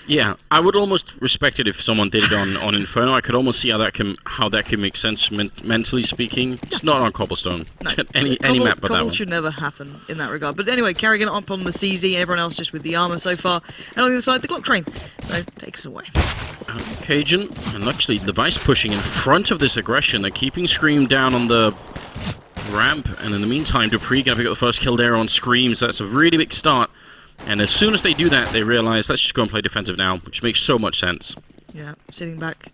Yeah, I would almost respect it if someone did it on Inferno. I could almost see how that can make sense mentally speaking. It's not on Cobblestone. No. any map but that one. Should never happen in that regard. But anyway, Karrigan up on the CZ, everyone else just with the armor so far. And on the other side, the Glock train. So, takes us away. Cajun, and actually Device pushing in front of this aggression. They're keeping Scream down on the ramp, and in the meantime, dupreeh going to pick up the first kill there on Scream, so that's a really big start. And as soon as they do that, they realize, let's just go and play defensive now, which makes so much sense. Yeah, sitting back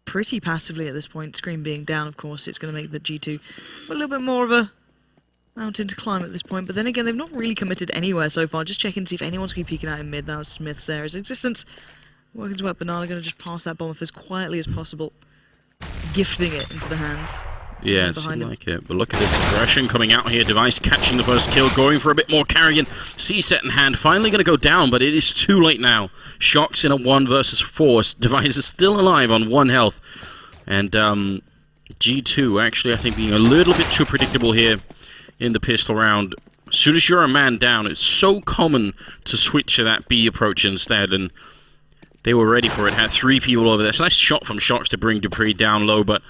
pretty passively at this point. Scream being down, of course, it's going to make the G2 a little bit more of a mountain to climb at this point. But then again, they've not really committed anywhere so far. Just checking to see if anyone's going to be peeking out in mid. That was Smith's there. His existence working to work. Banana going to just pass that bomb off as quietly as possible, gifting it into the hands. Yeah, it seemed like it. But look at this aggression coming out here. Device catching the first kill, going for a bit more. Karrigan, C-set in hand, finally going to go down, but it is too late now. Shocks in a 1 versus 4. Device is still alive on 1 health. And G2 actually, I think, being a little bit too predictable here in the pistol round. As soon as you're a man down, it's so common to switch to that B approach instead, and they were ready for it. Had 3 people over there. It's a nice shot from Shocks to bring dupreeh down low, but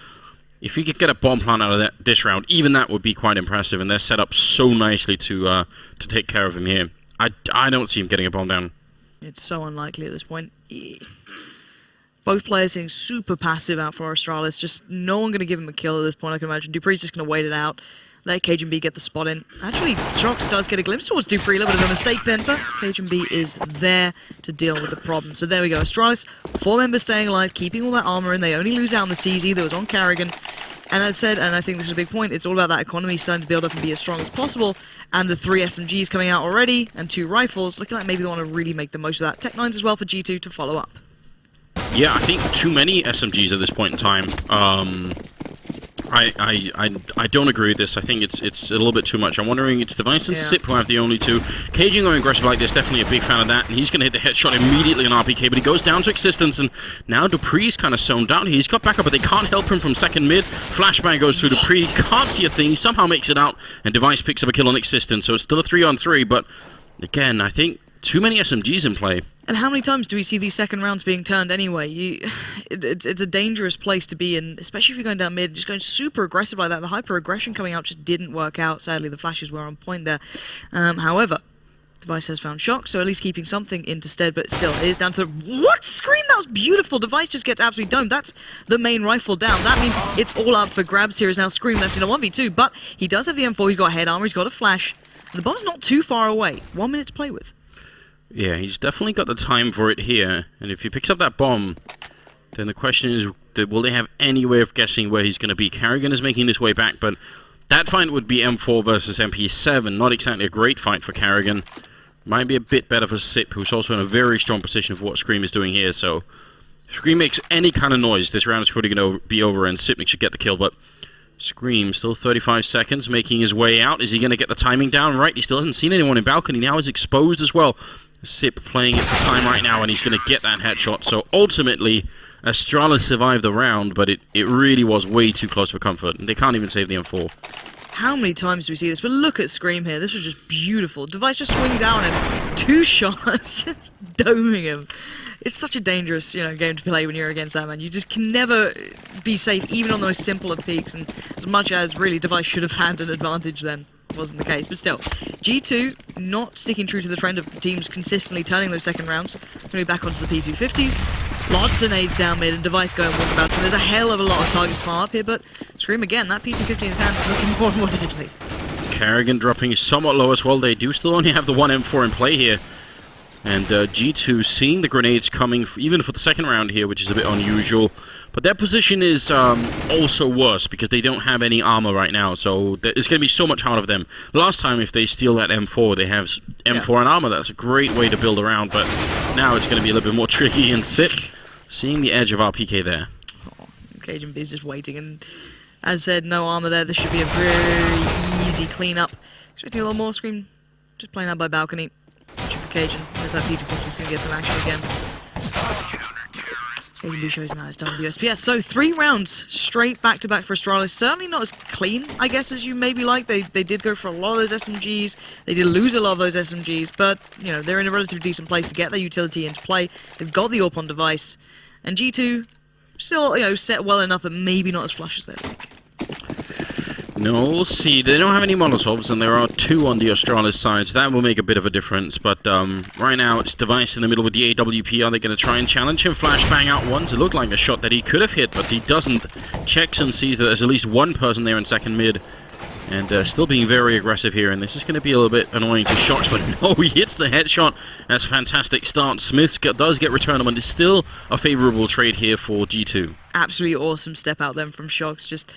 if you could get a bomb plant out of this round, even that would be quite impressive, and they're set up so nicely to take care of him here. I don't see him getting a bomb down. It's so unlikely at this point. Both players seem super passive out for Astralis. Just no one going to give him a kill at this point, I can imagine. dupreeh's just going to wait it out. Let cajunb get the spot in. Actually, Shocks does get a glimpse towards dupreeh. A little bit of a mistake then, but cajunb is there to deal with the problem. So there we go. Astralis, 4 members staying alive, keeping all that armor in. They only lose out on the CZ that was on Karrigan. And as I said, and I think this is a big point, it's all about that economy starting to build up and be as strong as possible. And the 3 SMGs coming out already, and 2 rifles, looking like maybe they want to really make the most of that. Tech 9s as well for G2 to follow up. Yeah, I think too many SMGs at this point in time. I don't agree with this. I think it's a little bit too much. I'm wondering, it's Device and Sip who have the only 2. Cajun going aggressive like this, definitely a big fan of that, and he's going to hit the headshot immediately on RPK, but he goes down to existence, and now dupreeh's kind of zoned out. He's got back up, but they can't help him from second mid. Flashbang goes through dupreeh, can't see a thing, he somehow makes it out, and Device picks up a kill on existence, so it's still a 3-on-3, but again, I think too many SMGs in play. And how many times do we see these second rounds being turned anyway? It's a dangerous place to be in, especially if you're going down mid, just going super aggressive like that. The hyper-aggression coming out just didn't work out. Sadly, the flashes were on point there. However, Device has found Shock, so at least keeping something into stead, but still, it is down to the... What? Scream! That was beautiful! Device just gets absolutely domed. That's the main rifle down. That means it's all up for grabs here. Is now Scream left in a 1v2, but he does have the M4, he's got head armor, he's got a flash, and the bomb's not too far away. 1 minute to play with. Yeah, he's definitely got the time for it here, and if he picks up that bomb, then the question is, will they have any way of guessing where he's going to be? Karrigan is making his way back, but that fight would be M4 versus MP7, not exactly a great fight for Karrigan. Might be a bit better for Sip, who's also in a very strong position for what Scream is doing here, so if Scream makes any kind of noise, this round is probably going to be over, and Sipnik should get the kill, but Scream, still 35 seconds, making his way out. Is he going to get the timing down right? He still hasn't seen anyone in balcony, now he's exposed as well. Sip playing it for time right now, and he's going to get that headshot. So ultimately, Astralis survived the round, but it really was way too close for comfort. And they can't even save the M4. How many times do we see this? But look at Scream here. This was just beautiful. Device just swings out on him. 2 shots, just doming him. It's such a dangerous, game to play when you're against that, man. You just can never be safe, even on those simpler peaks. And as much as really Device should have had an advantage then. Wasn't the case, but still, G2 not sticking true to the trend of teams consistently turning those second rounds. Going to be back onto the P250s. Lots of nades down mid, and Device going walkabouts. And there's a hell of a lot of targets far up here, but Scream again, that P250 in his hands is looking more and more deadly. Karrigan dropping somewhat low as well. They do still only have the 1 M4 in play here. And G2 seeing the grenades coming, even for the second round here, which is a bit unusual. But their position is also worse, because they don't have any armor right now. So it's going to be so much harder for them. Last time, if they steal that M4, they have M4 and armor. That's a great way to build around. But now it's going to be a little bit more tricky. And Sip seeing the edge of RPK there. Oh, cajunb is just waiting. And as said, no armor there. This should be a very easy cleanup. Expecting a little more. Scream just playing out by balcony. Cajun, if that P250 is going to get some action again. cajunb shows now it's done with USPS. So 3 rounds straight back-to-back for Astralis. Certainly not as clean, I guess, as you maybe like. They did go for a lot of those SMGs. They did lose a lot of those SMGs, but, you know, they're in a relatively decent place to get their utility into play. They've got the AWP on device. And G2 still, you know, set well enough, but maybe not as flush as they'd like. No, we'll see. They don't have any Molotovs, and there are 2 on the Astralis side, so that will make a bit of a difference. But right now, it's Device in the middle with the AWP. Are they going to try and challenge him? Flashbang out once. It looked like a shot that he could have hit, but he doesn't. Checks and sees that there's at least one person there in second mid. And still being very aggressive here, and this is going to be a little bit annoying to Shox, but no, he hits the headshot. That's a fantastic start. Smith does get return, and it's still a favorable trade here for G2. Absolutely awesome step out then from Shox, just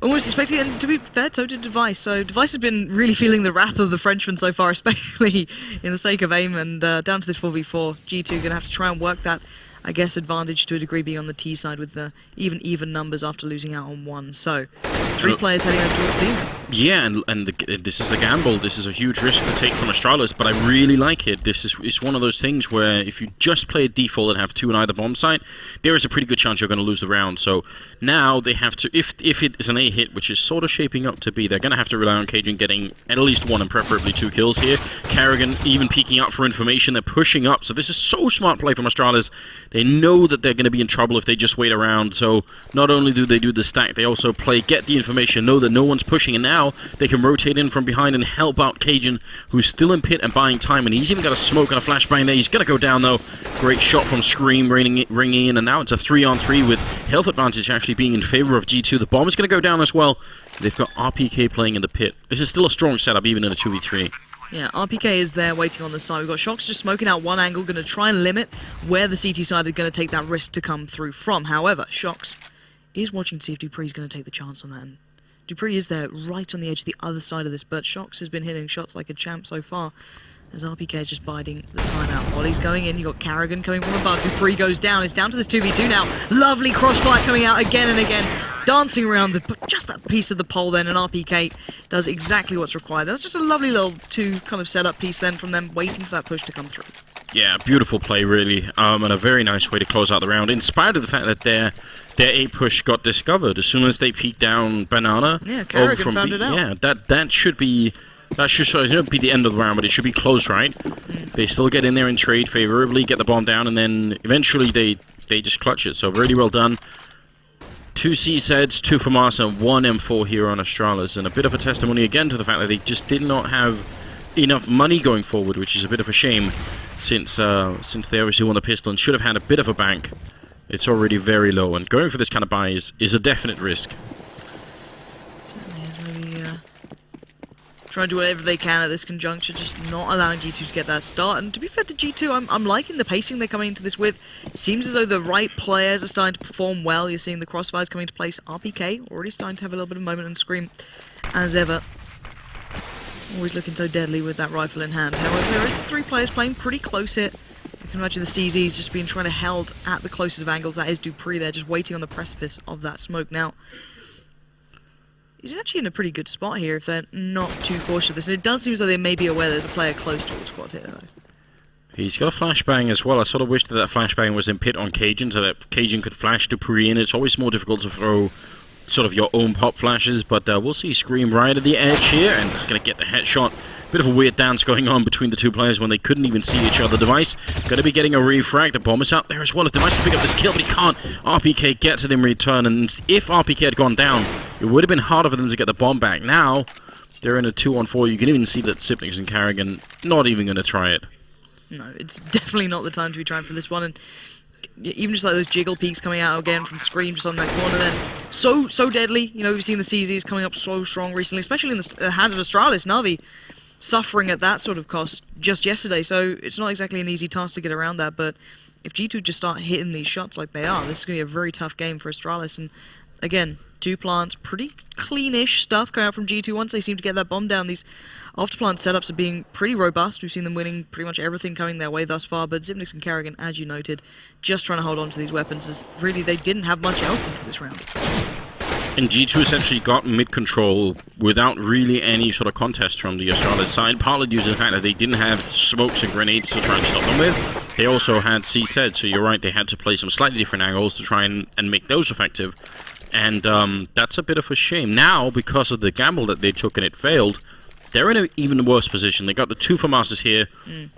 almost expecting, and to be fair, so did Device. So Device has been really feeling the wrath of the Frenchman so far, especially in the sake of aim, and down to this 4v4. G2 going to have to try and work that, I guess, advantage to a degree being on the T side with the even numbers after losing out on 1. So 3 players heading over towards B. Yeah, and this is a gamble. This is a huge risk to take from Astralis, but I really like it. It's one of those things where if you just play a default and have 2 in either bomb site, there is a pretty good chance you're going to lose the round. So now they have to, if it is an A hit, which is sort of shaping up to be, they're going to have to rely on Cajun getting at least 1 and preferably 2 kills here. Karrigan even peeking out for information. They're pushing up, so this is so smart play from Astralis. They know that they're going to be in trouble if they just wait around, so not only do they do the stack, they also play, get the information, know that no one's pushing, and now they can rotate in from behind and help out Cajun, who's still in pit and buying time, and he's even got a smoke and a flashbang there. He's going to go down, though. Great shot from Scream, ringing in, and now it's a 3-on-3 with health advantage actually being in favor of G2. The bomb is going to go down as well. They've got RPK playing in the pit. This is still a strong setup, even in a 2v3. Yeah, RPK is there waiting on the side. We've got Shox just smoking out one angle, going to try and limit where the CT side are going to take that risk to come through from. However, Shox is watching to see if dupreeh is going to take the chance on that. And dupreeh is there right on the edge of the other side of this, but Shox has been hitting shots like a champ so far, as RPK is just biding the time out. While he's going in, you got Karrigan coming from above. dupreeh goes down. It's down to this 2v2 now. Lovely crossfire coming out again and again. Dancing around just that piece of the pole then, and RPK does exactly what's required. That's just a lovely little 2 kind of setup piece then from them, waiting for that push to come through. Yeah, beautiful play really, and a very nice way to close out the round, in spite of the fact that their A push got discovered. As soon as they peeked down Banana, yeah, Karrigan found it out. Yeah, that should be... That should be the end of the round, but it should be close, right? They still get in there and trade favorably, get the bomb down, and then eventually they just clutch it. So really well done. 2 C-Seds, 2 for Mars, and 1 M4 here on Astralis. And a bit of a testimony again to the fact that they just did not have enough money going forward, which is a bit of a shame since they obviously won the pistol and should have had a bit of a bank. It's already very low, and going for this kind of buy is a definite risk. Trying to do whatever they can at this conjuncture, just not allowing G2 to get that start. And to be fair to G2, I'm liking the pacing they're coming into this with. It seems as though the right players are starting to perform well. You're seeing the crossfires coming into place. RPK already starting to have a little bit of a moment and Scream as ever. Always looking so deadly with that rifle in hand. However, there is 3 players playing pretty close here. I can imagine the CZ's just being trying to held at the closest of angles. That is dupreeh there, just waiting on the precipice of that smoke now. He's actually in a pretty good spot here if they're not too cautious of this. And it does seem as though they may be aware there's a player close towards squad here, though. He's got a flashbang as well. I sort of wish that flashbang was in pit on Cajun so that Cajun could flash dupreeh in. It's always more difficult to throw sort of your own pop flashes, but we'll see Scream right at the edge here, and just going to get the headshot. Bit of a weird dance going on between the 2 players when they couldn't even see each other. Device going to be getting a refrag. The bomb is out there as well. If Device can pick up this kill, but he can't. RPK gets it in return, and if RPK had gone down, it would have been harder for them to get the bomb back. Now, they're in a 2-on-4. You can even see that Sipniks and Karrigan not even going to try it. No, it's definitely not the time to be trying for this one, and even just like those jiggle peaks coming out again from Scream just on that corner then. So deadly. You know, we've seen the CZs coming up so strong recently, especially in the hands of Astralis. Na'Vi suffering at that sort of cost just yesterday, so it's not exactly an easy task to get around that, but if G2 just start hitting these shots like they are, this is going to be a very tough game for Astralis. And again, 2 plants, pretty cleanish stuff coming out from G2 once they seem to get that bomb down. These after-plant setups are being pretty robust. We've seen them winning pretty much everything coming their way thus far, but Sipniks and Karrigan, as you noted, just trying to hold on to these weapons, as really they didn't have much else into this round. And G2 essentially got mid-control without really any sort of contest from the Astralis side, partly due to the fact that they didn't have smokes and grenades to try and stop them with. they also had CZ, so you're right, they had to play some slightly different angles to try and make those effective. And that's a bit of a shame. Now, because of the gamble that they took and it failed, they're in an even worse position. They got the 2 FAMASs here,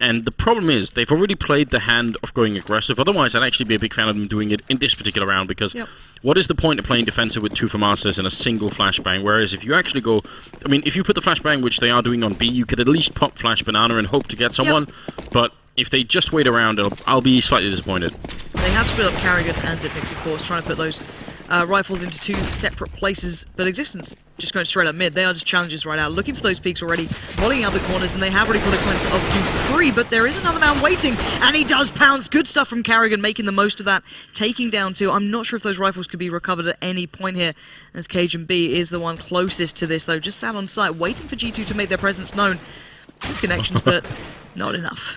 and the problem is they've already played the hand of going aggressive. Otherwise, I'd actually be a big fan of them doing it in this particular round, because what is the point of playing defensive with 2 FAMASs and a single flashbang? Whereas if you actually go... I mean, if you put the flashbang, which they are doing on B, you could at least pop flash banana and hope to get someone, but if they just wait around, I'll be slightly disappointed. They have split up Karrigan and Zipnix, of course, trying to put those rifles into 2 separate places, but Existence just going straight up mid. They are just challenges right out, looking for those peaks already, volleying out the corners, and they have already put a glimpse of dupreeh, but there is another man waiting, and he does pounce. Good stuff from Karrigan, making the most of that, taking down 2. I'm not sure if those rifles could be recovered at any point here, as cajunb is the one closest to this, though, just sat on site, waiting for G2 to make their presence known. Good connections, but not enough.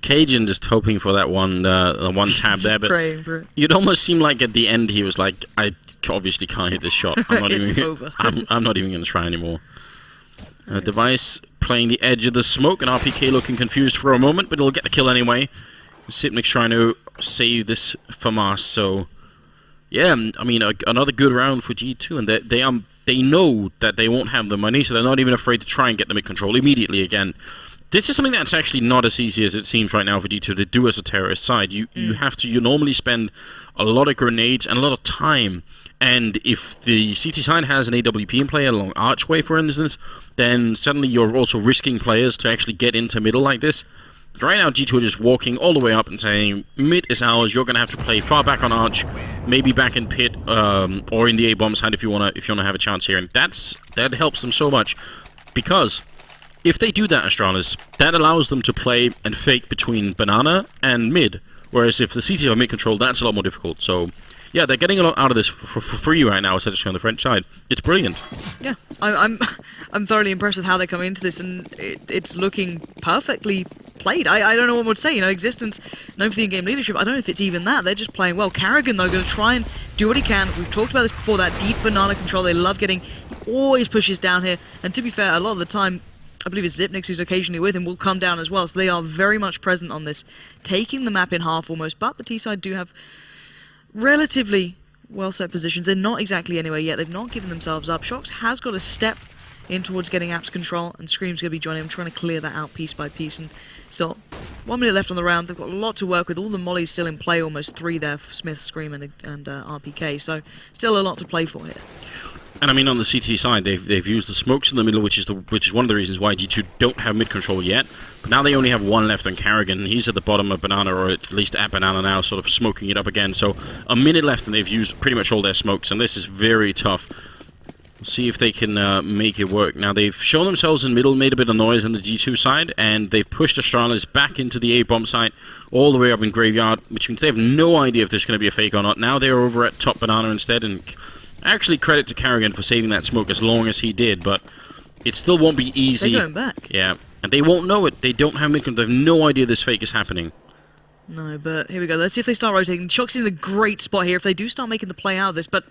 Cajun just hoping for that one tab there, but you'd almost seem like at the end he was like, I obviously can't hit this shot. I'm not I'm not even going to try anymore. Device playing the edge of the smoke, and RPK looking confused for a moment, but he'll get the kill anyway. Zipnix trying to save this FAMAS, so yeah, I mean another good round for G2, and they know that they won't have the money, so they're not even afraid to try and get the mid control immediately again. This is something that's actually not as easy as it seems right now for G2 to do as a terrorist side. You normally spend a lot of grenades and a lot of time, and if the CT side has an AWP in play along Archway, for instance, then suddenly you're also risking players to actually get into middle like this. Right now, G2 are just walking all the way up and saying, mid is ours, you're going to have to play far back on Arch, maybe back in pit, or in the A-bomb side if you want to have a chance here. And that helps them so much, because if they do that, Astralis, that allows them to play and fake between banana and mid. Whereas if the CT have mid control, that's a lot more difficult. So, yeah, they're getting a lot out of this for free right now, especially on the French side. It's brilliant. Yeah, I'm thoroughly impressed with how they come into this, and it's looking perfectly played. I don't know what more to say. You know, Existence, known for the in-game leadership, I don't know if it's even that. They're just playing well. Karrigan, though, going to try and do what he can. We've talked about this before, that deep banana control they love getting. He always pushes down here, and to be fair, a lot of the time, I believe it's Zipnix who's occasionally with him, will come down as well, so they are very much present on this, taking the map in half almost, but the T-side do have relatively well-set positions. They're not exactly anywhere yet, they've not given themselves up. Shox has got a step in towards getting apps control, and Scream's going to be joining him, trying to clear that out piece by piece, and still 1 minute left on the round. They've got a lot to work with, all the mollies still in play, almost 3 there for Smith, Scream, and RPK, so still a lot to play for here. And I mean, on the CT side, they've used the smokes in the middle, which is one of the reasons why G2 don't have mid control yet. But now they only have 1 left on Karrigan. He's at the bottom of banana, or at least at banana now, sort of smoking it up again. So a minute left, and they've used pretty much all their smokes, and this is very tough. We'll see if they can make it work. Now they've shown themselves in middle, made a bit of noise on the G2 side, and they've pushed Astralis back into the A-bomb site, all the way up in Graveyard, which means they have no idea if there's going to be a fake or not. Now they're over at top banana instead, and actually, credit to Karrigan for saving that smoke as long as he did, but it still won't be easy. They're going back. Yeah, and they won't know it. They don't have mid control. They have no idea this fake is happening. No, but here we go. Let's see if they start rotating. Shox is in a great spot here if they do start making the play out of this, but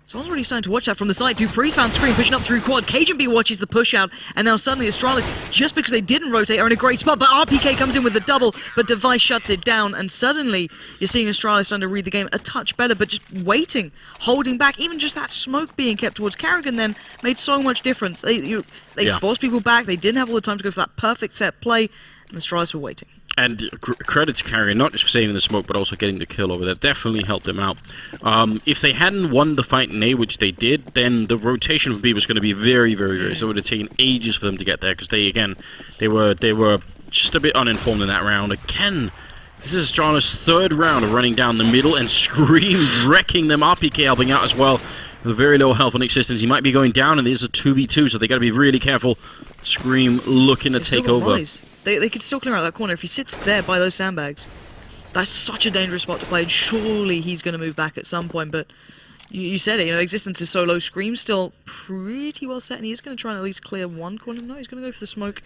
someone's already starting to watch that from the side. dupreeh's found Scream pushing up through quad. cajunb watches the push out, and now suddenly Astralis, just because they didn't rotate, are in a great spot, but RPK comes in with the double, but Device shuts it down, and suddenly you're seeing Astralis starting to read the game a touch better, but just waiting, holding back. Even just that smoke being kept towards Karrigan then made so much difference. They forced people back, they didn't have all the time to go for that perfect set play, and Astralis were waiting. And credit to Karrigan, not just for saving the smoke, but also getting the kill over there. Definitely helped them out. If they hadn't won the fight in A, which they did, then the rotation for B was going to be very, very, very. So it would have taken ages for them to get there, because they were just a bit uninformed in that round. Again, this is Astralis' 3rd round of running down the middle, and Scream wrecking them. RPK helping out as well. With very low health on Existence. He might be going down, and there's a 2v2, so they got to be really careful. Scream looking to take over. They could still clear out that corner. If he sits there by those sandbags, that's such a dangerous spot to play, and surely he's going to move back at some point, but you said it, you know, Existence is so low. Scream's still pretty well set, and he's going to try and at least clear one corner. No, he's going to go for the smoke.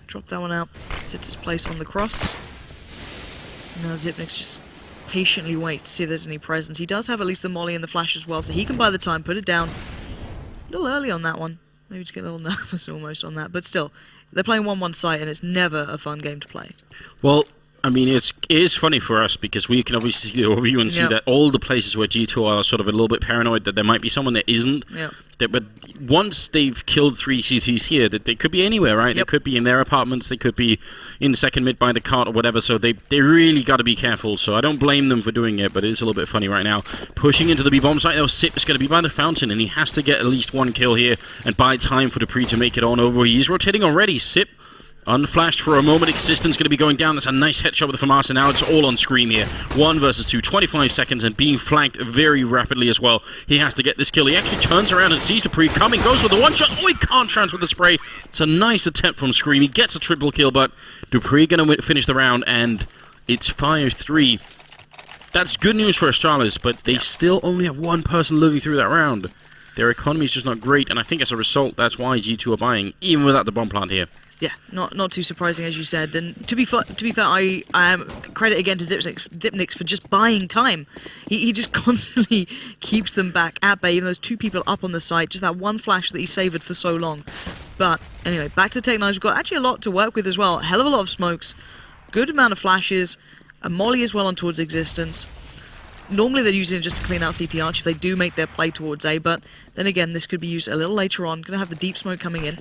Drop that one out. Sits his place on the cross. Now Zipnix just patiently waits to see if there's any presence. He does have at least the molly and the flash as well, so he can buy the time, put it down. A little early on that one. Maybe just get a little nervous almost on that. But still, they're playing 1-1 site, and it's never a fun game to play. Well, I mean, it is funny for us because we can obviously see the overview and see that all the places where G2 are sort of a little bit paranoid that there might be someone that isn't. Yeah. But once they've killed 3 CTs here, that they could be anywhere, right? They could be in their apartments, they could be in the second mid by the cart or whatever, so they really got to be careful. So I don't blame them for doing it, but it is a little bit funny right now. Pushing into the B-bomb site, though, Sip is going to be by the fountain, and he has to get at least 1 kill here and buy time for dupreeh to make it on over. He's rotating already. Sip unflashed for a moment. Existence going to be going down. That's a nice headshot with the FAMAS, and now it's all on Scream here. 1 versus 2, 25 seconds, and being flanked very rapidly as well. He has to get this kill. He actually turns around and sees dupreeh coming, goes for the one shot. Oh, he can't transfer the spray. It's a nice attempt from Scream. He gets a triple kill, but dupreeh going to finish the round, and it's 5-3. That's good news for Astralis, but they still only have 1 person living through that round. Their economy is just not great, and I think as a result, that's why G2 are buying, even without the bomb plant here. Yeah, not too surprising, as you said. And to be fair, I am credit again to Zipnix for just buying time. He just constantly keeps them back at bay, even though there's 2 people up on the site. Just that one flash that he savoured for so long. But anyway, back to Tech 9. We've got actually a lot to work with as well. Hell of a lot of smokes, good amount of flashes, a molly as well on towards Existence. Normally they're using it just to clean out CT Arch if they do make their play towards A, but then again, this could be used a little later on. Going to have the deep smoke coming in.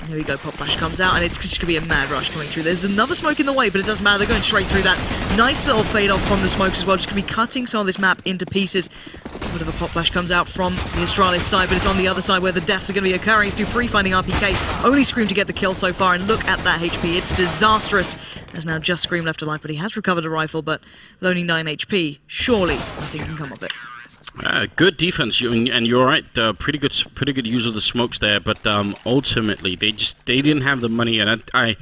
Here we go, pop flash comes out, and it's just going to be a mad rush coming through. There's another smoke in the way, but it doesn't matter. They're going straight through that. Nice little fade off from the smokes as well. Just going to be cutting some of this map into pieces. A bit of a pop flash comes out from the Astralis side, but it's on the other side where the deaths are going to be occurring. It's dupreeh finding RPK. Only Scream to get the kill so far, and look at that HP. It's disastrous. There's now just Scream left alive, but he has recovered a rifle, but with only 9 HP, surely nothing can come of it. Good defense, and you're right. Pretty good use of the smokes there, but ultimately they didn't have the money, and I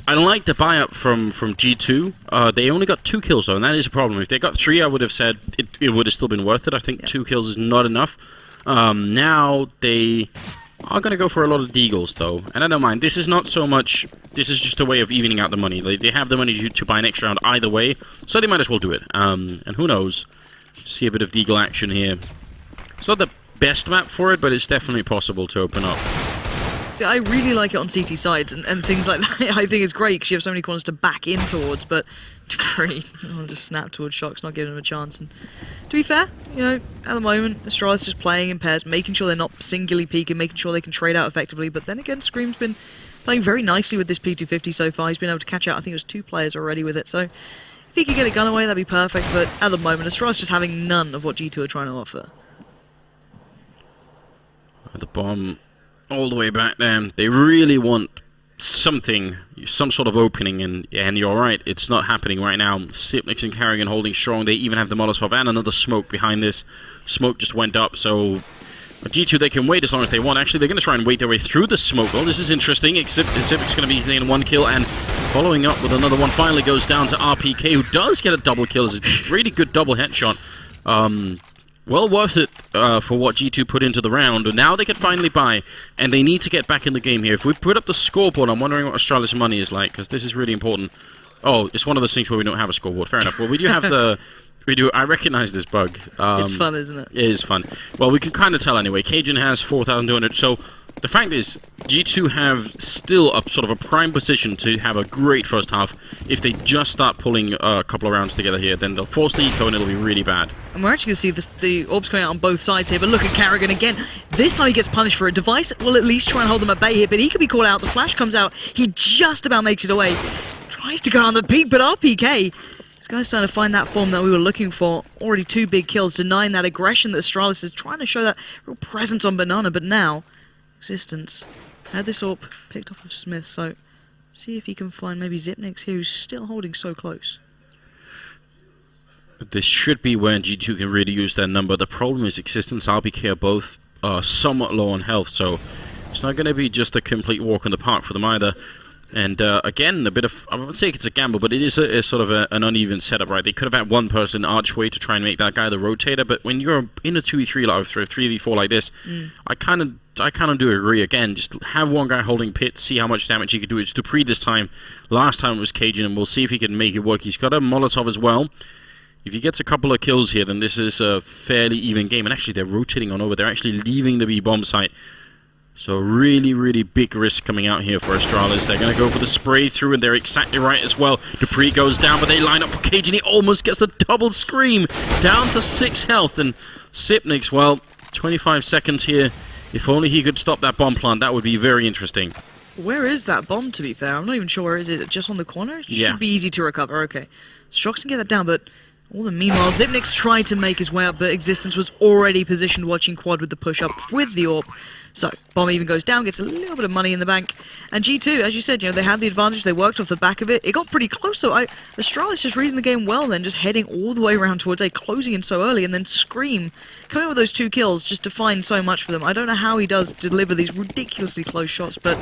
don't like the buy up from G2. They only got 2 kills though, and that is a problem. If they got 3, I would have said it would have still been worth it. I think 2 kills is not enough. Now they are going to go for a lot of deagles though, and I don't mind. This is not so much. This is just a way of evening out the money. They have the money to buy an extra round either way, so they might as well do it. And who knows? See a bit of deagle action here. It's not the best map for it, but it's definitely possible to open up. See, I really like it on CT sides and things like that. I think it's great because you have so many corners to back in towards, but dupreeh just snap towards Shocks, not giving him a chance. And to be fair, you know, at the moment, Astralis just playing in pairs, making sure they're not singularly peeking, making sure they can trade out effectively. But then again, Scream's been playing very nicely with this P250 so far. He's been able to catch out, I think it was 2 players already with it, so if he could get a gun away, that'd be perfect, but at the moment, Astralis just having none of what G2 are trying to offer. The bomb all the way back there. They really want something, some sort of opening, and you're right, it's not happening right now. Zipnix and Karrigan holding strong. They even have the Molotov and another smoke behind this. Smoke just went up, so G2, they can wait as long as they want. Actually, they're going to try and wait their way through the smoke. Oh, this is interesting. Zipnix going to be taking 1 kill, and following up with another one. Finally goes down to RPK, who does get a double kill. It's a really good double headshot. Well worth it for what G2 put into the round. And now they can finally buy, and they need to get back in the game here. If we put up the scoreboard, I'm wondering what Astralis money is like, because this is really important. Oh, it's one of those things where we don't have a scoreboard. Fair enough. Well, we do have the... We do. I recognize this bug. It's fun, isn't it? It is fun. Well, we can kind of tell anyway. Cajun has 4,200. So the fact is, G2 have still a sort of a prime position to have a great first half. If they just start pulling a couple of rounds together here, then they'll force the eco and it'll be really bad. And we're actually going to see the orbs coming out on both sides here. But look at Karrigan again. This time he gets punished for a device. Will at least try and hold them at bay here. But he could be called out. The flash comes out. He just about makes it away. Tries to go on the peak, but RPK... This guy's starting to find that form that we were looking for. Already 2 big kills, denying that aggression that Astralis is trying to show that real presence on Banana. But now, Existence had this AWP picked off of Smith, so see if he can find maybe Zipnix here, who's still holding so close. This should be where G2 can really use their number. The problem is Existence and RBK are both somewhat low on health, so it's not going to be just a complete walk in the park for them either. And again, a bit of, I wouldn't say it's a gamble, but it is a sort of an uneven setup, right? They could have had 1 person archway to try and make that guy the rotator, but when you're in a 2v3 live, or a 3v4 like this, I kind of do agree. Again, just have 1 guy holding pit, see how much damage he can do. It's dupreeh this time. Last time it was Cajun, and we'll see if he can make it work. He's got a Molotov as well. If he gets a couple of kills here, then this is a fairly even game. And actually, they're rotating on over. They're actually leaving the B-bomb site. So really, really big risk coming out here for Astralis. They're going to go for the spray through, and they're exactly right as well. dupreeh goes down, but they line up for cajunb. He almost gets a double scream. Down to 6 health. And Xyp9x, well, 25 seconds here. If only he could stop that bomb plant, that would be very interesting. Where is that bomb, to be fair? I'm not even sure where is it. Just on the corner? It Yeah. should be easy to recover. Okay. Shox can get that down, but all the meanwhile, Xyp9x tried to make his way up, but Existence was already positioned watching Quad with the push-up with the AWP. So, bomb even goes down, gets a little bit of money in the bank. And G2, as you said, they had the advantage, they worked off the back of it. It got pretty close, so Astralis just reading the game well then, just heading all the way around towards A, closing in so early, and then Scream coming up with those 2 kills just defined so much for them. I don't know how he does deliver these ridiculously close shots, but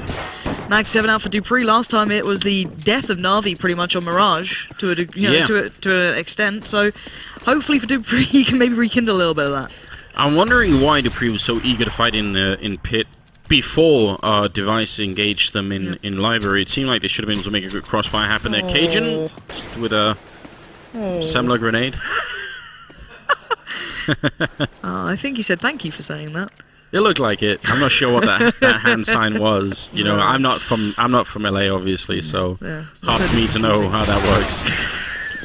Mag 7 out for dupreeh. Last time it was the death of Na'Vi pretty much on Mirage to an extent, so hopefully for dupreeh he can maybe rekindle a little bit of that. I'm wondering why dupreeh was so eager to fight in pit before Device engaged them in library. It seemed like they should have been able to make a good crossfire happen there. cajunb with a Semler grenade. I think he said thank you for saying that. It looked like it. I'm not sure what that hand sign was. You know, I'm not from LA, obviously, so hard for me to know how that works.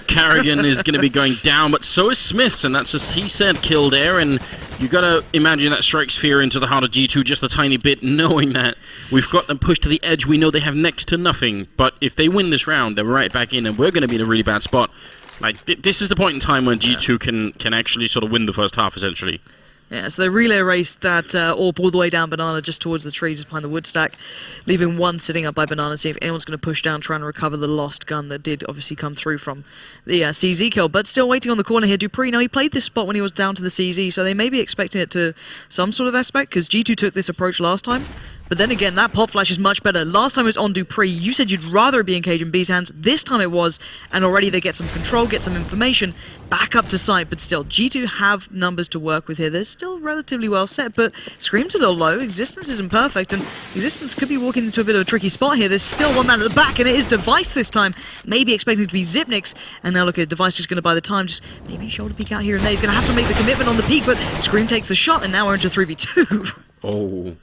Karrigan is going to be going down, but so is Smiths, and that's a CSED kill there, and you got to imagine that strikes fear into the heart of G2 just a tiny bit, knowing that we've got them pushed to the edge. We know they have next to nothing, but if they win this round, they're right back in, and we're going to be in a really bad spot. Like, this is the point in time when G2 can actually sort of win the first half, essentially. Yeah, so they relay raced that AWP all the way down Banana just towards the tree, just behind the wood stack, leaving one sitting up by Banana, see if anyone's going to push down, trying to recover the lost gun that did obviously come through from the CZ kill. But still waiting on the corner here, dupreeh. Now, he played this spot when he was down to the CZ, so they may be expecting it to some sort of aspect, because G2 took this approach last time. But then again, that pop flash is much better. Last time it was on dupreeh. You said you'd rather it be in cajunb's hands. This time it was, and already they get some control, get some information, back up to site. But still, G2 have numbers to work with here. They're still relatively well set, but Scream's a little low. Existence isn't perfect, and Existence could be walking into a bit of a tricky spot here. There's still one man at the back, and it is Device this time. Maybe expecting to be Xyp9x, and now look at Device just going to buy the time. Just maybe shoulder peek out here and there. He's going to have to make the commitment on the peak, but Scream takes the shot, and now we're into 3v2. Oh.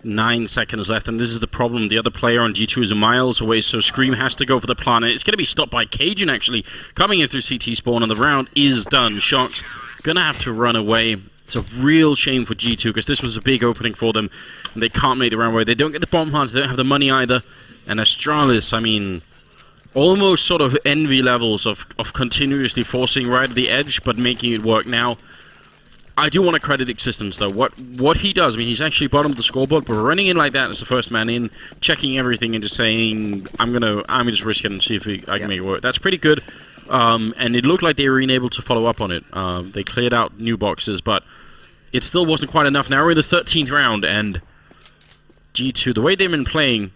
9 seconds left, and this is the problem. The other player on G2 is miles away, so Scream has to go for the plan. It's going to be stopped by cajunb, actually, coming in through CT spawn, and the round is done. Shox going to have to run away. It's a real shame for G2, because this was a big opening for them, and they can't make the round away. They don't get the bomb plants, they don't have the money either. And Astralis, I mean, almost sort of envy levels of continuously forcing right at the edge, but making it work now. I do want to credit Existence, though. What he does, I mean, he's actually bottom of the scoreboard, but running in like that as the first man in, checking everything and just saying, I'm gonna just risk it and see if I can make it work. That's pretty good. And it looked like they were able to follow up on it. They cleared out new boxes, but it still wasn't quite enough. Now we're in the 13th round, and G2, the way they've been playing,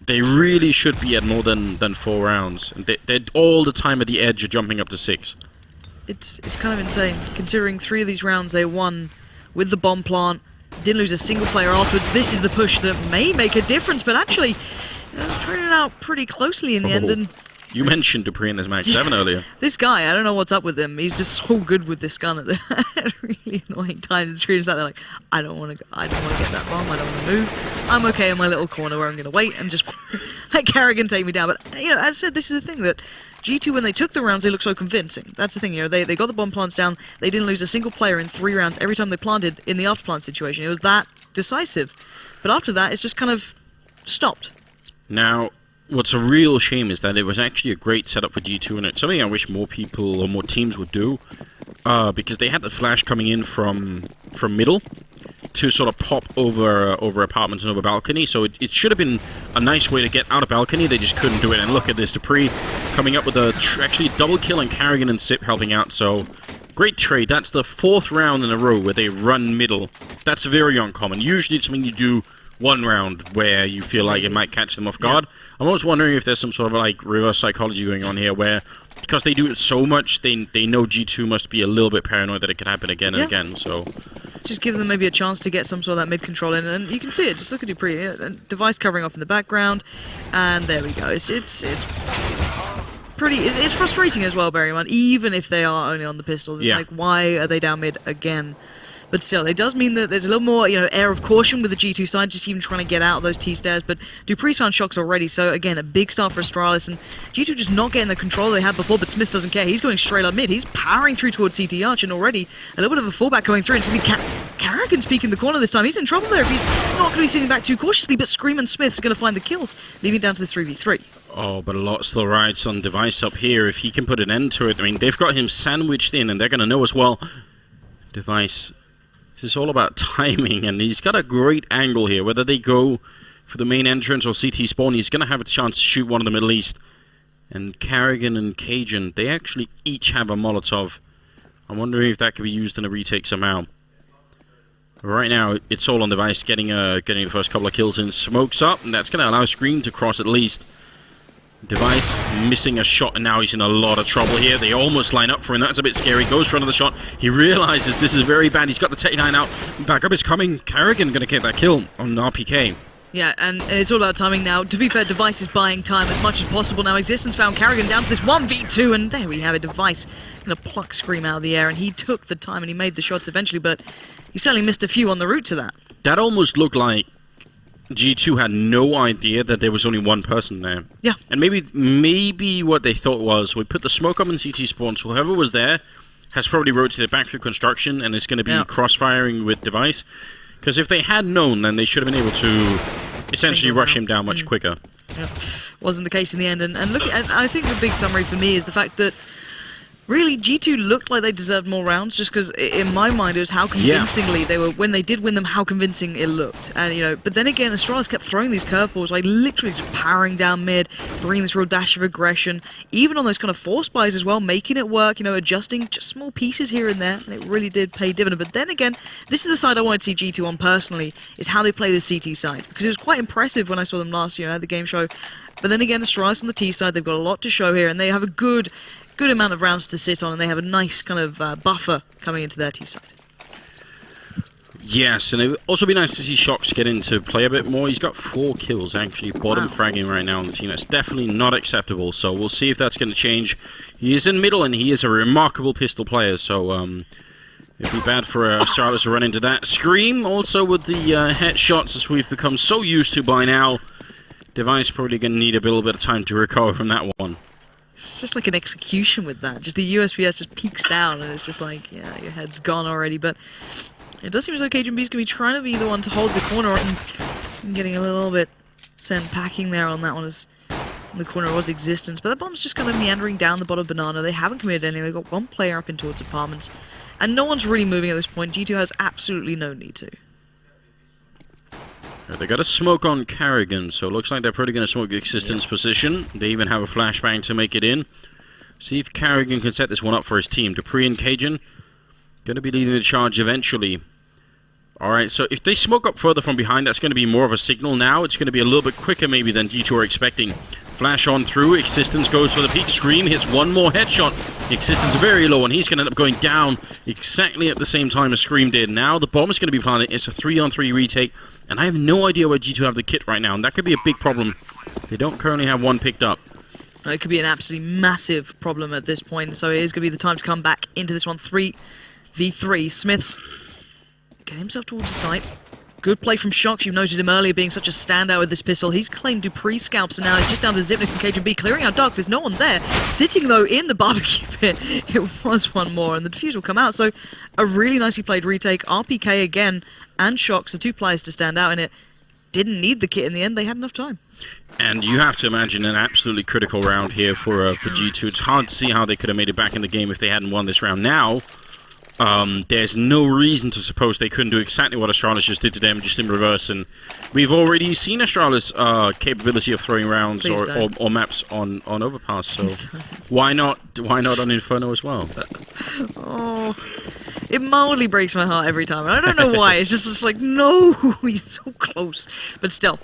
they really should be at more than 4 rounds. And they're all the time at the edge of jumping up to 6. It's kind of insane, considering 3 of these rounds they won with the bomb plant, didn't lose a single player afterwards. This is the push that may make a difference, but actually, turned it out pretty closely in the end. And you mentioned dupreeh in this Mag 7 earlier. This guy, I don't know what's up with him. He's just so good with this gun at the really annoying times. And Scream's out there like, I don't want to get that bomb. I don't want to move. I'm okay in my little corner where I'm going to wait and just let Karrigan take me down. But as I said, this is the thing that G2, when they took the rounds, they looked so convincing. That's the thing, they got the bomb plants down. They didn't lose a single player in 3 rounds every time they planted in the after plant situation. It was that decisive. But after that, it's just kind of stopped. Now, what's a real shame is that it was actually a great setup for G2, and it's something I wish more people or more teams would do, because they had the flash coming in from middle to sort of pop over apartments and over balcony, so it should have been a nice way to get out of balcony. They just couldn't do it, and look at this, dupreeh coming up with actually double kill, and Karrigan and Xyp helping out, so great trade. That's the 4th round in a row where they run middle. That's very uncommon. Usually it's something you do 1 round where you feel like it might catch them off guard. Yeah. I'm always wondering if there's some sort of like reverse psychology going on here where, because they do it so much, they know G2 must be a little bit paranoid that it could happen again and again, so just give them maybe a chance to get some sort of that mid-control in, and you can see it. Just look at dupreeh. Device covering off in the background, and there we go. It's pretty... It's frustrating as well, bearing in mind, even if they are only on the pistols. It's like, why are they down mid again? But still, it does mean that there's a little more, air of caution with the G2 side, just even trying to get out of those T-stairs. But dupreeh's found shocks already, so again, a big start for Astralis. And G2 just not getting the control they had before, but Smith doesn't care. He's going straight up mid. He's powering through towards CT Arch, and already a little bit of a fallback going through. And it's going to be Karrigan's peeking the corner this time. He's in trouble there if he's not going to be sitting back too cautiously, but Scream and Smith's going to find the kills, leaving it down to this 3v3. Oh, but a lot still rides on Device up here. If he can put an end to it, I mean, they've got him sandwiched in, and they're going to know as well. Device... It's all about timing, and he's got a great angle here. Whether they go for the main entrance or CT spawn, he's going to have a chance to shoot one of them at least. And Karrigan and cajunb, they actually each have a Molotov. I'm wondering if that could be used in a retake somehow. Right now, it's all on Device, getting the first couple of kills in. Smokes up, and that's going to allow Scream to cross at least. Device missing a shot, and now he's in a lot of trouble here. They almost line up for him. That's a bit scary. Goes for another shot. He realizes this is very bad. He's got the Tech 9 out. Backup is coming. Karrigan going to get that kill on RPK. Yeah, and it's all about timing now. To be fair, Device is buying time as much as possible now. Existence found Karrigan down to this 1v2, and there we have it. Device going to pluck Scream out of the air, and he took the time and he made the shots eventually, but he certainly missed a few on the route to that. That almost looked like G2 had no idea that there was only one person there. Yeah. And maybe what they thought was, we put the smoke up in CT spawn, so whoever was there has probably rotated back through construction and is going to be crossfiring with Device. Because if they had known, then they should have been able to essentially rush him down much quicker. Yeah. Wasn't the case in the end. And look, I think the big summary for me is the fact that really, G2 looked like they deserved more rounds, just because in my mind it was how convincingly they were, when they did win them, how convincing it looked. And but then again, Astralis kept throwing these curveballs, like literally just powering down mid, bringing this real dash of aggression, even on those kind of force buys as well, making it work, adjusting just small pieces here and there, and it really did pay dividend. But then again, this is the side I wanted to see G2 on personally, is how they play the CT side, because it was quite impressive when I saw them last year at the game show. But then again, Astralis on the T side, they've got a lot to show here, and they have a good amount of rounds to sit on, and they have a nice kind of buffer coming into their T side. Yes, and it would also be nice to see Shocks get into play a bit more. He's got 4 kills, actually, bottom fragging right now on the team. That's definitely not acceptable, so we'll see if that's going to change. He is in middle, and he is a remarkable pistol player, so it'd be bad for Astralis to run into that. Scream, also with the headshots, as we've become so used to by now. Device probably going to need a little bit of time to recover from that one. It's just like an execution with that. Just the USPS just peeks down, and it's just like, yeah, your head's gone already. But it does seem as though cajunb's going to be trying to be the one to hold the corner, and getting a little bit sent packing there on that one as the corner was Existence. But that bomb's just kind of meandering down the bottom banana. They haven't committed anything. They've got one player up in towards apartments, and no one's really moving at this point. G2 has absolutely no need to. They got a smoke on Karrigan, so it looks like they're probably going to smoke the Existence position. They even have a flashbang to make it in. See if Karrigan can set this one up for his team. dupreeh and cajunb going to be leading the charge eventually. Alright, so if they smoke up further from behind, that's going to be more of a signal now. It's going to be a little bit quicker maybe than G2 are expecting. Flash on through, Existence goes for the peak, Scream hits one more headshot. Existence very low, and he's going to end up going down exactly at the same time as Scream did. Now the bomb is going to be planted. It's a 3-on-3 retake, and I have no idea where G2 have the kit right now, and that could be a big problem. They don't currently have one picked up. It could be an absolutely massive problem at this point, so it is going to be the time to come back into this one. 3v3. Smith's getting himself towards the site. Good play from Shocks. You noted him earlier being such a standout with this pistol. He's claimed dupreeh scalps, and now he's just down to Zipnix and cajunb, clearing out dark. There's no one there. Sitting, though, in the barbecue pit. It was one more, and the defuse will come out. So a really nicely played retake. RPK again, and Shocks, the 2 players to stand out in it. Didn't need the kit in the end. They had enough time. And you have to imagine an absolutely critical round here for G2. It's hard to see how they could have made it back in the game if they hadn't won this round. Now, there's no reason to suppose they couldn't do exactly what Astralis just did to them, just in reverse. And we've already seen Astralis' capability of throwing rounds or maps on Overpass. So why not on Inferno as well? Oh, it mildly breaks my heart every time. I don't know why. It's just like, no, you're so close. But still.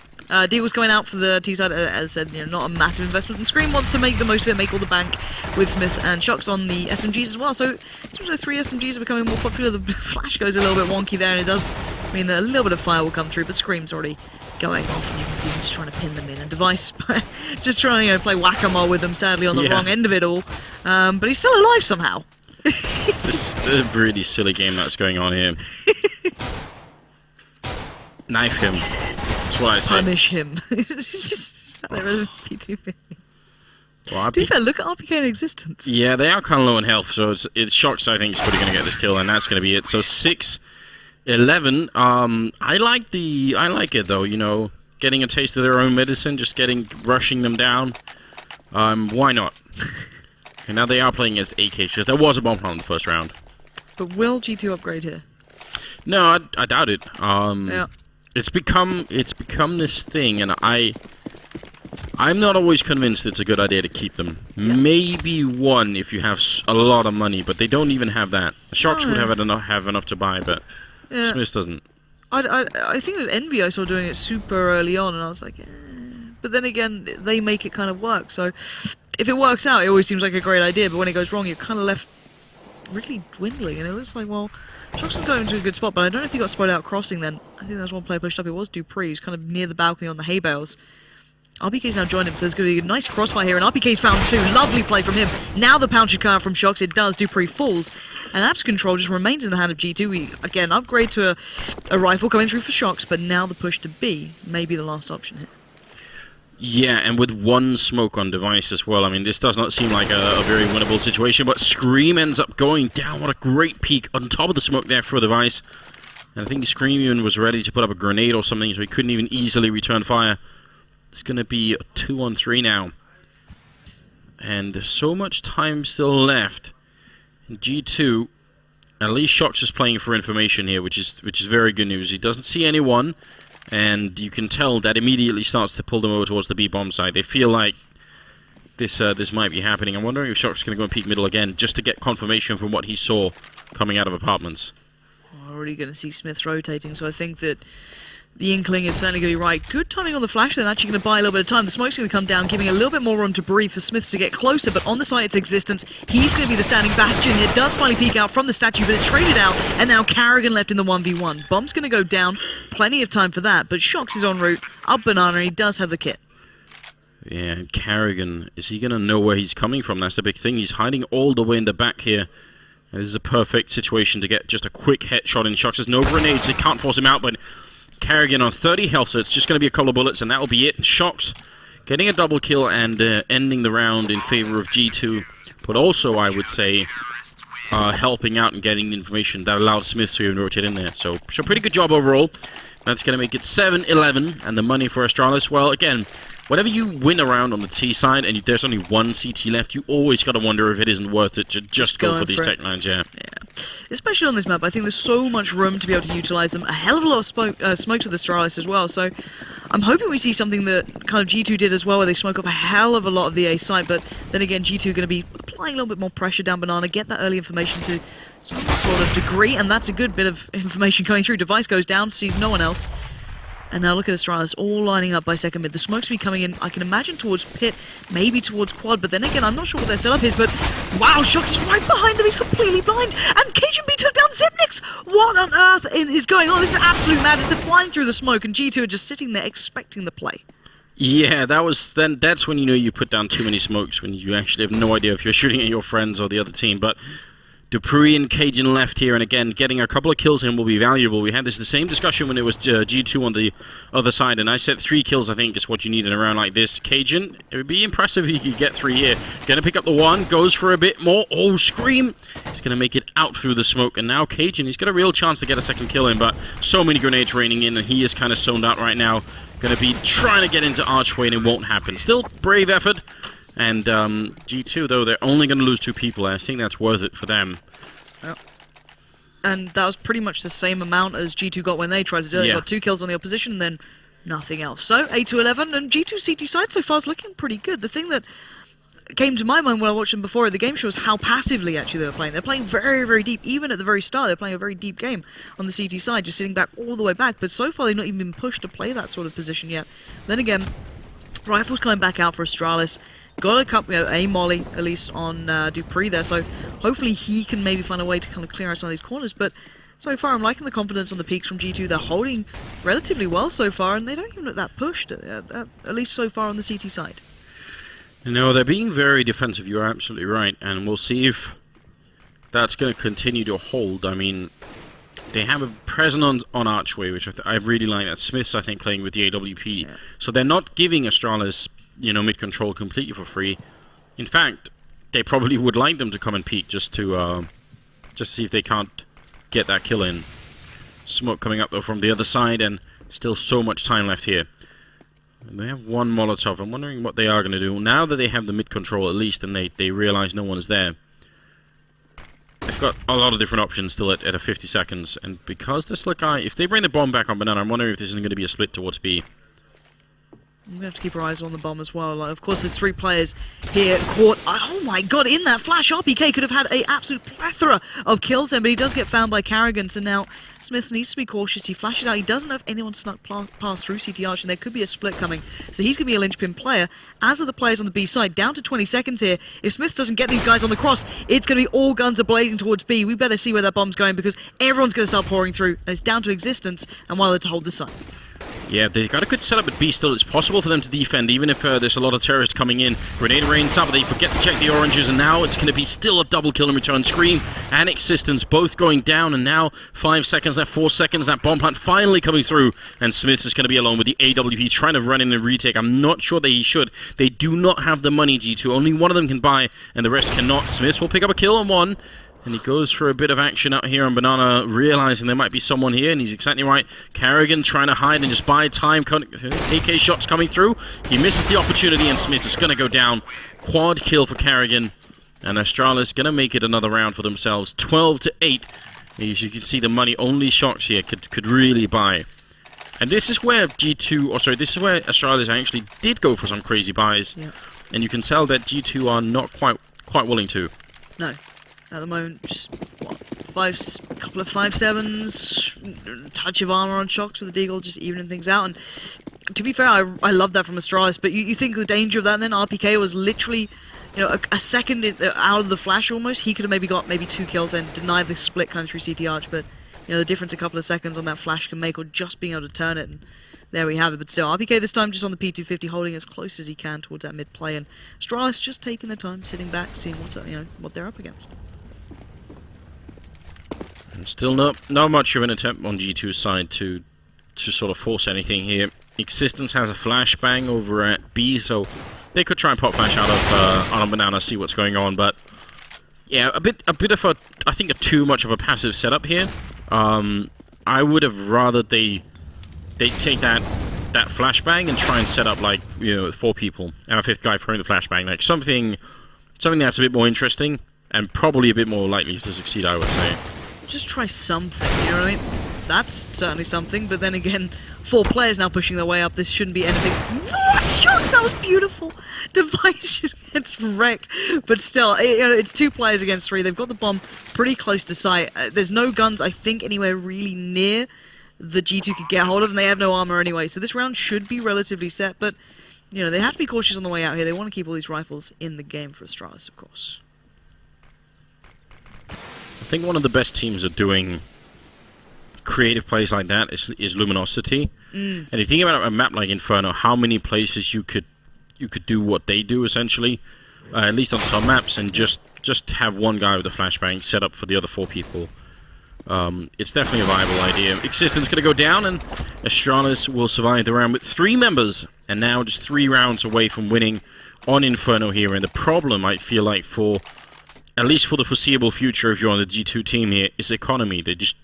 D was going out for the T side, as I said, not a massive investment. And Scream wants to make the most of it, make all the bank with Smith and Shocks on the SMGs as well. So it seems like 3 SMGs are becoming more popular. The flash goes a little bit wonky there, and it does mean that a little bit of fire will come through, but Scream's already going off, and you can see him just trying to pin them in. And Device just trying to play whack-a-mole with them, sadly on the wrong end of it all. But he's still alive somehow. This is a really silly game that's going on here. Knife him. That's what I say. Punish him. It's just sat there with P2P. Well, To be fair, look at RPK in existence. yeah, they are kind of low in health, so it's Shocks, I think, is probably going to get this kill, and that's going to be it. So 6-11. I like it though. You know, getting a taste of their own medicine, just rushing them down. Why not? And now they are playing against AK, because there was a bomb plant in the first round. But will G2 upgrade here? No, I doubt it. Yeah. It's become this thing, and I'm not always convinced it's a good idea to keep them. Yeah. Maybe one if you have a lot of money, but they don't even have that. The Sharks would have enough to buy, but Smith doesn't. I think it was Envy I saw doing it super early on, and I was like, eh. But then again, they make it kind of work. So if it works out, it always seems like a great idea. But when it goes wrong, you're kind of left really dwindling. And it was like, well, Sharks is going to a good spot, but I don't know if he got spotted out crossing then. I think there's one player pushed up. It was dupreeh. He's kind of near the balcony on the hay bales. RPK's now joined him, so there's going to be a nice crossfire here, and RPK's found 2. Lovely play from him. Now the pound should come out from Shocks. It does. dupreeh falls, and Apps control just remains in the hand of G2. We, again, upgrade to a rifle coming through for Shocks, but now the push to B may be the last option here. Yeah, and with one smoke on Device as well. I mean, this does not seem like a very winnable situation, but Scream ends up going down. What a great peek on top of the smoke there for Device. And I think Scream even was ready to put up a grenade or something, so he couldn't even easily return fire. It's going to be a 2-on-3 now. And there's so much time still left. And G2, at least Shocks is playing for information here, which is very good news. He doesn't see anyone, and you can tell that immediately starts to pull them over towards the B-bomb side. They feel like this might be happening. I'm wondering if Shocks is going to go and peek middle again, just to get confirmation from what he saw coming out of apartments. We're already going to see Smith rotating, so I think that the Inkling is certainly going to be right. Good timing on the flash, then actually going to buy a little bit of time. The smoke's going to come down, giving a little bit more room to breathe for Smiths to get closer, but on the site its existence, he's going to be the standing bastion. It does finally peek out from the statue, but it's traded out, and now Karrigan left in the 1v1. Bomb's going to go down, plenty of time for that, but Shocks is en route, up Banana, and he does have the kit. Yeah, and Karrigan, is he going to know where he's coming from? That's the big thing. He's hiding all the way in the back here. And this is a perfect situation to get just a quick headshot in. Shocks has no grenades, he can't force him out, but Karrigan on 30 health, so it's just going to be a couple of bullets, and that'll be it. Shocks getting a double kill and ending the round in favor of G2, but also, I would say, helping out and getting the information that allowed Smith to even rotate in there. So pretty good job overall. That's going to make it 7-11, and the money for Astralis, well, again, whenever you win around on the T side and there's only one CT left, you always got to wonder if it isn't worth it to just go for these tech lines, yeah. Especially on this map, I think there's so much room to be able to utilize them. A hell of a lot of smokes with the Astralis as well, so I'm hoping we see something that kind of G2 did as well, where they smoke off a hell of a lot of the A site, but then again, G2 going to be applying a little bit more pressure down Banana, get that early information to some sort of degree, and that's a good bit of information coming through. Device goes down, sees no one else. And now look at Astralis, all lining up by second mid. The smoke's be coming in, I can imagine, towards pit, maybe towards quad, but then again, I'm not sure what their setup is, but wow, Shocks is right behind them, he's completely blind, and cajunb took down Zipnix! What on earth is going on? This is absolute madness. They're flying through the smoke, and G2 are just sitting there expecting the play. Yeah, that's when you know you put down too many smokes, when you actually have no idea if you're shooting at your friends or the other team, but dupreeh and Cajun left here, and again, getting a couple of kills in will be valuable. We had the same discussion when it was G2 on the other side, and I said 3 kills, I think, is what you need in a round like this. Cajun, it would be impressive if he could get 3 here. Gonna pick up the 1, goes for a bit more. Oh, Scream! He's gonna make it out through the smoke, and now Cajun, he's got a real chance to get a second kill in, but so many grenades raining in, and he is kind of zoned out right now. Gonna be trying to get into Archway, and it won't happen. Still, brave effort. And G2, though, they're only going to lose 2 people, and I think that's worth it for them. Yep. And that was pretty much the same amount as G2 got when they tried to do it. They got 2 kills on the opposition, and then nothing else. So, 8-11, and G2's CT side so far is looking pretty good. The thing that came to my mind when I watched them before at the game show was how passively actually they were playing. They're playing very, very deep. Even at the very start, they're playing a very deep game on the CT side, just sitting back all the way back. But so far, they've not even been pushed to play that sort of position yet. Then again, Rifle's coming back out for Astralis. Got a couple, a molly at least on dupreeh there, so hopefully he can maybe find a way to kind of clear out some of these corners. But So far, I'm liking the confidence on the peaks from G2. They're holding relatively well so far, and they don't even look that pushed, at least so far on the CT side. No, they're being very defensive, you're absolutely right, and we'll see if that's going to continue to hold. I mean, they have a presence on Archway, which I really like. That Smith's, I think, playing with the AWP. Yeah. So they're not giving Astralis, you know, mid-control completely for free. In fact, they probably would like them to come and peek just to see if they can't get that kill in. Smoke coming up, though, from the other side, and still so much time left here. And they have one Molotov. I'm wondering what they are going to do. Now that they have the mid-control at least, and they realize no one's there, they've got a lot of different options still at a 50 seconds. And because this Nicolai, if they bring the bomb back on Banana, I'm wondering if this isn't going to be a split towards B. We have to keep our eyes on the bomb as well. Like, of course, there's 3 players here caught. Oh my god, in that flash, RPK could have had an absolute plethora of kills then, but he does get found by Karrigan. So now Smith needs to be cautious. He flashes out. He doesn't have anyone snuck past through CT Arch, and there could be a split coming. So he's going to be a linchpin player. As are the players on the B side, down to 20 seconds here. If Smith doesn't get these guys on the cross, it's going to be all guns are blazing towards B. We better see where that bomb's going, because everyone's going to start pouring through, and it's down to existence and one to hold the side. Yeah, they've got a good setup at B still. It's possible for them to defend, even if there's a lot of terrorists coming in. René reigns up, but they forget to check the oranges, and now it's going to be still a double kill in return. Scream and Existence both going down, and now 5 seconds left, 4 seconds. That bomb plant finally coming through, and Smith is going to be alone with the AWP trying to run in and retake. I'm not sure that he should. They do not have the money, G2. Only one of them can buy, and the rest cannot. Smith will pick up a kill on one. And he goes for a bit of action out here on Banana, realizing there might be someone here, and he's exactly right. Karrigan trying to hide and just buy time. AK shots coming through. He misses the opportunity, and Smith is going to go down. Quad kill for Karrigan. And Astralis going to make it another round for themselves. 12-8. As you can see, the money-only shots here could really buy. And this is where this is where Astralis actually did go for some crazy buys. Yeah. And you can tell that G2 are not quite willing to. No. At the moment, just what, couple of 5.7s, touch of armor on shocks with the Deagle, just evening things out. And to be fair, I love that from Astralis, but you think the danger of that, and then RPK was literally, you know, a second out of the flash almost. He could have maybe got 2 kills and denied the split coming through CT Arch, but you know, the difference a couple of seconds on that flash can make, or just being able to turn it. And there we have it. But still, RPK this time just on the P250, holding as close as he can towards that mid play, and Astralis just taking their time, sitting back, seeing what they're up against. And still not much of an attempt on G2's side to sort of force anything here. Existence has a flashbang over at B, so they could try and pop flash out of on Banana, see what's going on. But yeah, a bit of a, I think, too much of a passive setup here. I would have rather they take that flashbang and try and set up, like, you know, 4 people and a 5th guy throwing the flashbang, like something that's a bit more interesting and probably a bit more likely to succeed, I would say. Just try something, you know what I mean? That's certainly something, but then again, 4 players now pushing their way up. This shouldn't be anything. What? Shucks, that was beautiful. Device just gets wrecked. But still, you know, it's 2 players against 3. They've got the bomb pretty close to sight. There's no guns, I think, anywhere really near the G2 could get hold of, and they have no armor anyway. So this round should be relatively set, but, you know, they have to be cautious on the way out here. They want to keep all these rifles in the game for Astralis, of course. I think one of the best teams at doing creative plays like that is Luminosity. And if you think about a map like Inferno, how many places you could do what they do, essentially, at least on some maps, and just have one guy with a flashbang set up for the other 4 people. It's definitely a viable idea. Existence going to go down, and Astralis will survive the round with 3 members, and now just 3 rounds away from winning on Inferno here. And the problem, I feel like, for at least for the foreseeable future, if you're on the G2 team here, is economy.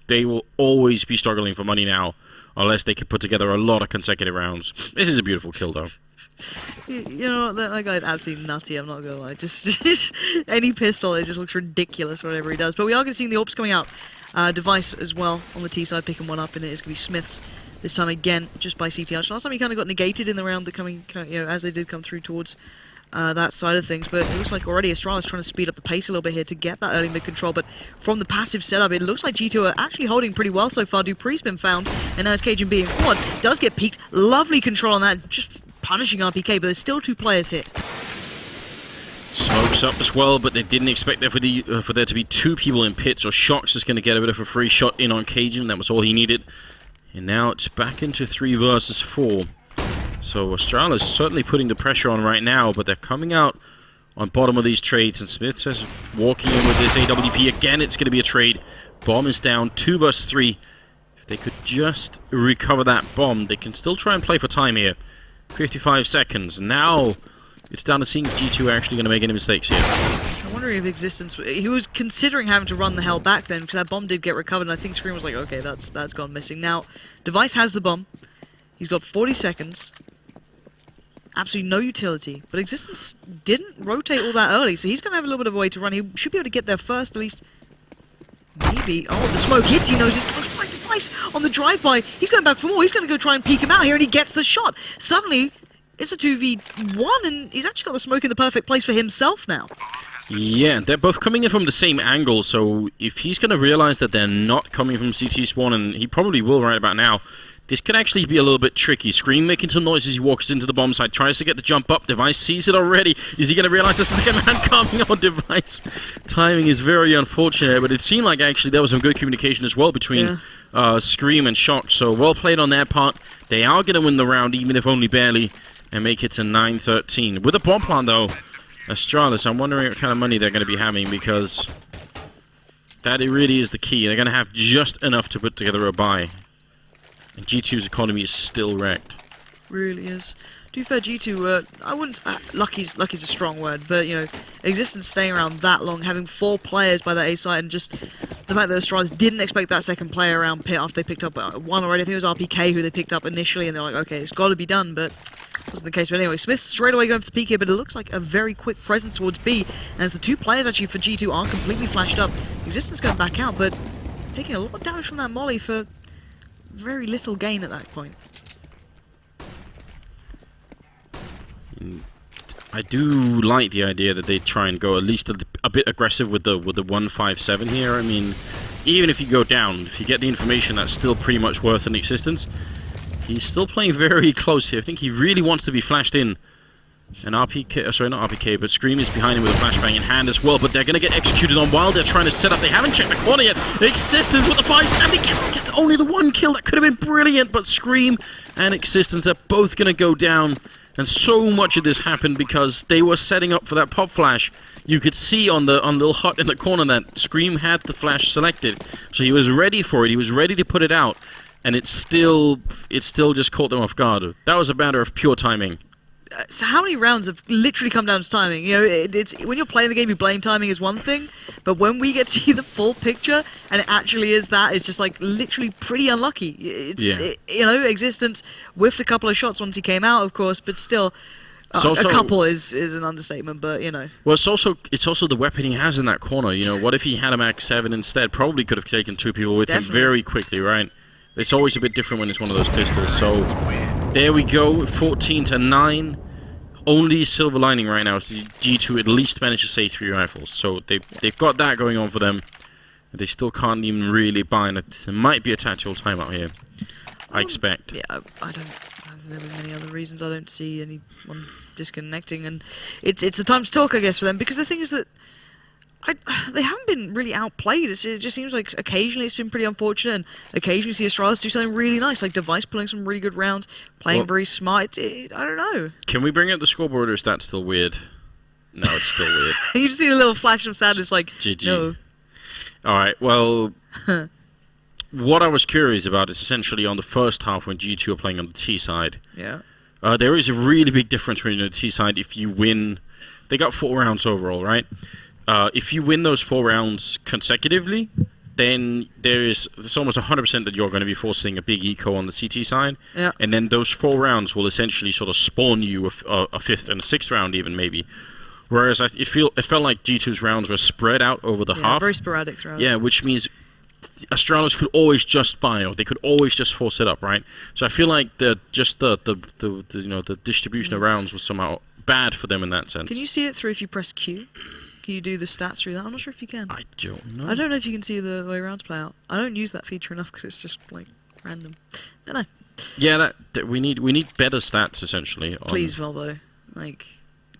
They will always be struggling for money now, unless they can put together a lot of consecutive rounds. This is a beautiful kill, though. You know, that guy's absolutely nutty, I'm not gonna lie. Just any pistol, it just looks ridiculous, whatever he does. But we are gonna see the AWPs coming out. Device as well on the T side, picking one up, and it is gonna be Smith's this time again, just by CT Arch. Last time he kind of got negated in the round, as they did come through towards that side of things, but it looks like already Astralis trying to speed up the pace a little bit here to get that early mid-control, but from the passive setup, it looks like G2 are actually holding pretty well so far. Dupreeh's been found, and now it's cajunb and Quad does get peeked. Lovely control on that, just punishing RPK, but there's still 2 players here. Smoke smokes up as well, but they didn't expect there for there to be 2 people in pit, so Shox is going to get a bit of a free shot in on Cajun. That was all he needed. And now it's back into 3 versus 4. So Astralis certainly putting the pressure on right now, but they're coming out on bottom of these trades, and Smith says walking in with this AWP again, it's going to be a trade. Bomb is down, 2 versus 3. If they could just recover that bomb, they can still try and play for time here. 55 seconds. Now it's down to seeing if G2 are actually going to make any mistakes here. I'm wondering if Existence... He was considering having to run the hell back then, because that bomb did get recovered, and I think Scream was like, okay, that's gone missing. Now, Device has the bomb. He's got 40 seconds. Absolutely no utility. But Existence didn't rotate all that early, so he's going to have a little bit of a way to run. He should be able to get there first, at least. Maybe. Oh, the smoke hits. He knows he's going to find Device on the drive-by. He's going back for more. He's going to go try and peek him out here, and he gets the shot. Suddenly, it's a 2v1, and he's actually got the smoke in the perfect place for himself now. Yeah, they're both coming in from the same angle, so if he's going to realize that they're not coming from CT spawn, and he probably will right about now, this could actually be a little bit tricky. Scream making some noise as he walks into the bomb site, tries to get the jump up. Device sees it already. Is he going to realize the second man coming on Device? Timing is very unfortunate, but it seemed like actually there was some good communication as well between Scream and Shock. So well played on their part. They are going to win the round, even if only barely, and make it to 9-13. With a bomb plant, though, Astralis, I'm wondering what kind of money they're going to be having, because that really is the key. They're going to have just enough to put together a buy. And G2's economy is still wrecked. Really is. To be fair, G2, I wouldn't... lucky's a strong word, but, you know, Existence staying around that long, having 4 players by that A site, and just the fact that Astralis didn't expect that second player around pit after they picked up 1 already. I think it was RPK who they picked up initially, and they're like, okay, it's got to be done, but wasn't the case. But anyway, Smith straight away going for the peak here, but it looks like a very quick presence towards B, and as the 2 players actually for G2 are completely flashed up, Existence going back out, but taking a lot of damage from that molly for very little gain at that point. I do like the idea that they try and go at least a bit aggressive with the 157 here. I mean, even if you go down, if you get the information, that's still pretty much worth an existence. He's still playing very close here. I think he really wants to be flashed in. And RPK, sorry, not RPK, but Scream is behind him with a flashbang in hand as well, but they're going to get executed on while they're trying to set up. They haven't checked the corner yet. Existence with the 570 kill. Only the 1 kill. That could have been brilliant, but Scream and Existence are both going to go down. And so much of this happened because they were setting up for that pop flash. You could see on the little hut in the corner that Scream had the flash selected. So he was ready for it. He was ready to put it out. And it still just caught them off guard. That was a matter of pure timing. So how many rounds have literally come down to timing? You know, it's when you're playing the game, you blame timing is one thing, but when we get to see the full picture, and it actually is that, it's just like literally pretty unlucky. You know, Existence whiffed a couple of shots once he came out, of course, but still, a couple is an understatement. But you know, well, it's also the weapon he has in that corner. You know, what if he had a Max 7 instead? Probably could have taken 2 people with him very quickly, right? It's always a bit different when it's one of those pistols. So there we go, 14-9. Only silver lining right now is G2 at least managed to save 3 rifles. So they've got that going on for them. They still can't even really buy, and it might be a tactical timeout here, I expect. Yeah, I don't there are many other reasons. I don't see anyone disconnecting, and it's the time to talk, I guess, for them, because the thing is that they haven't been really outplayed. It just seems like occasionally it's been pretty unfortunate, and occasionally you see Astralis do something really nice, like Device pulling some really good rounds, playing very smart. I don't know. Can we bring up the scoreboard, or is that still weird? No, it's still weird. You just see a little flash of sadness, like, GG. No. Alright, well, what I was curious about is essentially on the first half when G2 are playing on the T side. Yeah. There is a really big difference between the T side if you win. They got 4 rounds overall, right? If you win those 4 rounds consecutively, then it's almost 100% that you're going to be forcing a big eco on the CT side. Yeah. And then those 4 rounds will essentially sort of spawn you a 5th and a 6th round even, maybe. Whereas it felt like G2's rounds were spread out over the half. Very sporadic throughout. Yeah, which means Astralis could always just buy, or they could always just force it up, right? So I feel like the distribution of rounds was somehow bad for them in that sense. Can you see it through if you press Q? Can you do the stats through that? I'm not sure if you can. I don't know. I don't know if you can see the way rounds play out. I don't use that feature enough because it's just like random. Don't know. Yeah, we need better stats essentially. Please, Volvo, like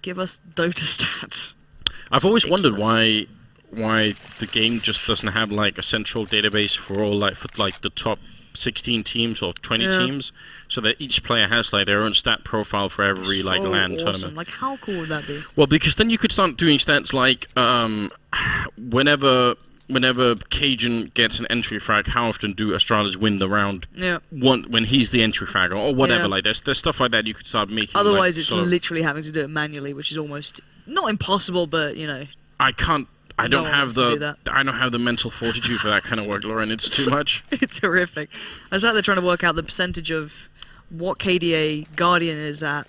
give us Dota stats. I've always wondered Ridiculous. why the game just doesn't have like a central database for all like the top 16 teams or 20 teams, so that each player has like their own stat profile for every like So LAN awesome. tournament. Like, how cool would that be? Well, because then you could start doing stats like whenever Cajun gets an entry frag, how often do Astralis win the round? Yeah. When he's the entry frag or whatever. Yeah. Like there's stuff like that you could start making. Otherwise, like, it's sort of- literally having to do it manually, which is almost not impossible, but you know. I can't. I don't one have wants to do the. that. I don't have the mental fortitude for that kind of work, Lauren. It's too much. It's horrific. I was out there trying to work out the percentage of what KDA Guardian is at